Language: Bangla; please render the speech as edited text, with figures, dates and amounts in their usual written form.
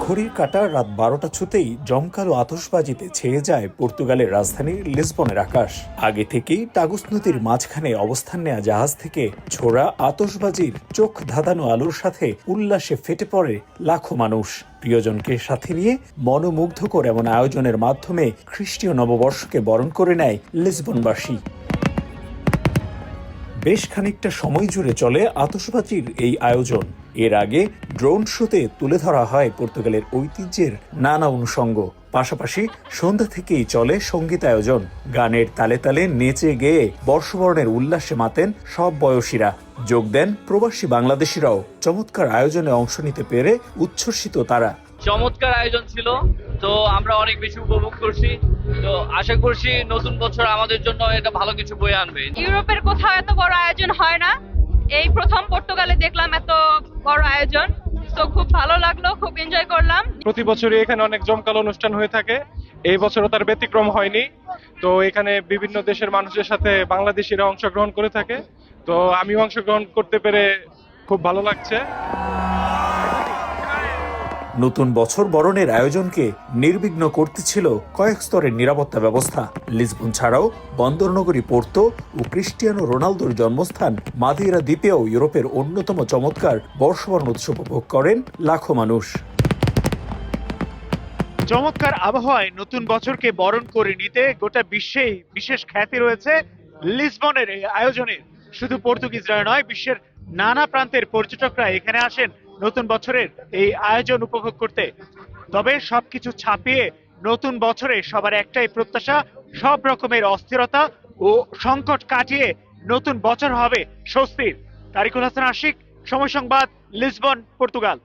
ঘড়ির কাঁটা রাত ১২টা ছুতেই জমকালো আতশবাজিতে ছেয়ে যায় পর্তুগালের রাজধানী লিসবনের আকাশ। আগে থেকেই টাগুস নদীর মাঝখানে অবস্থান নেয়া জাহাজ থেকে ছোড়া আতশবাজির চোখ ধাঁধানো আলোর সাথে উল্লাসে ফেটে পড়ে লাখো মানুষ। প্রিয়জনকে সাথে নিয়ে মনোমুগ্ধকর এমন আয়োজনের মাধ্যমে খ্রিস্টীয় নববর্ষকে বরণ করে নেয় লিসবনবাসী। বেশ খানিকটা সময় জুড়ে চলে আতশবাজির এই আয়োজন। এর আগে ড্রোন শোতে তুলে ধরা হয় পর্তুগালের ঐতিহ্যের নানা অনুষঙ্গ। পাশাপাশি সন্ধ্যা থেকেই চলে সঙ্গীত আয়োজন। গানের তালে তালে নেচে গেয়ে বর্ষবরণের উল্লাসে মাতেন সব বয়সীরা। যোগ দেন প্রবাসী বাংলাদেশিরাও। চমৎকার আয়োজনে অংশ নিতে পেরে উচ্ছ্বসিত তারা। চমৎকার আয়োজন ছিল, তো আমরা অনেক বেশি উপভোগ করছি। তো আশা করছি নতুন বছর আমাদের জন্য এটা ভালো কিছু বয়ে আনবে। ইউরোপের কোথাও এত বড় আয়োজন হয় না, এই প্রথম পর্তুগালে দেখলাম এত বড় আয়োজন। তো খুব ভালো লাগলো, খুব এনজয় করলাম। প্রতি বছরই এখানে অনেক জমকালো অনুষ্ঠান হয়ে থাকে, এই বছরও তার ব্যতিক্রম হয়নি। তো এখানে বিভিন্ন দেশের মানুষের সাথে বাংলাদেশিরা অংশগ্রহণ করে থাকে, তো আমিও অংশগ্রহণ করতে পেরে খুব ভালো লাগছে। নতুন বছর বরণের আয়োজনকে নির্বিঘ্ন করতেছিল কয়েক স্তরের নিরাপত্তা ব্যবস্থা। লিসবন ছাড়াও বন্দরনগরী পোর্তো ও ক্রিস্টিয়ানো রোনালদোর জন্মস্থান মাদেইরা দ্বীপেও ইউরোপের অন্যতম চমৎকার বর্ষবরণ উৎসব উপভোগ করেন লাখো মানুষ। চমৎকার আবহাওয়ায় নতুন বছরকে বরণ করে নিতে গোটা বিশ্বেই বিশেষ খ্যাতি রয়েছে লিসবনের এই আয়োজনের। শুধু পর্তুগিজরা নয়, বিশ্বের নানা প্রান্তের পর্যটকরা এখানে আসেন নতুন বছরের এই আয়োজন উপভোগ করতে। তবে সবকিছু ছাপিয়ে নতুন বছরে সবার একটাই প্রত্যাশা, সব রকমের অস্থিরতা ও সংকট কাটিয়ে নতুন বছর হবে স্বস্তির। তারিকুল হাসান আশিক, সময় সংবাদ, লিসবন, পর্তুগাল।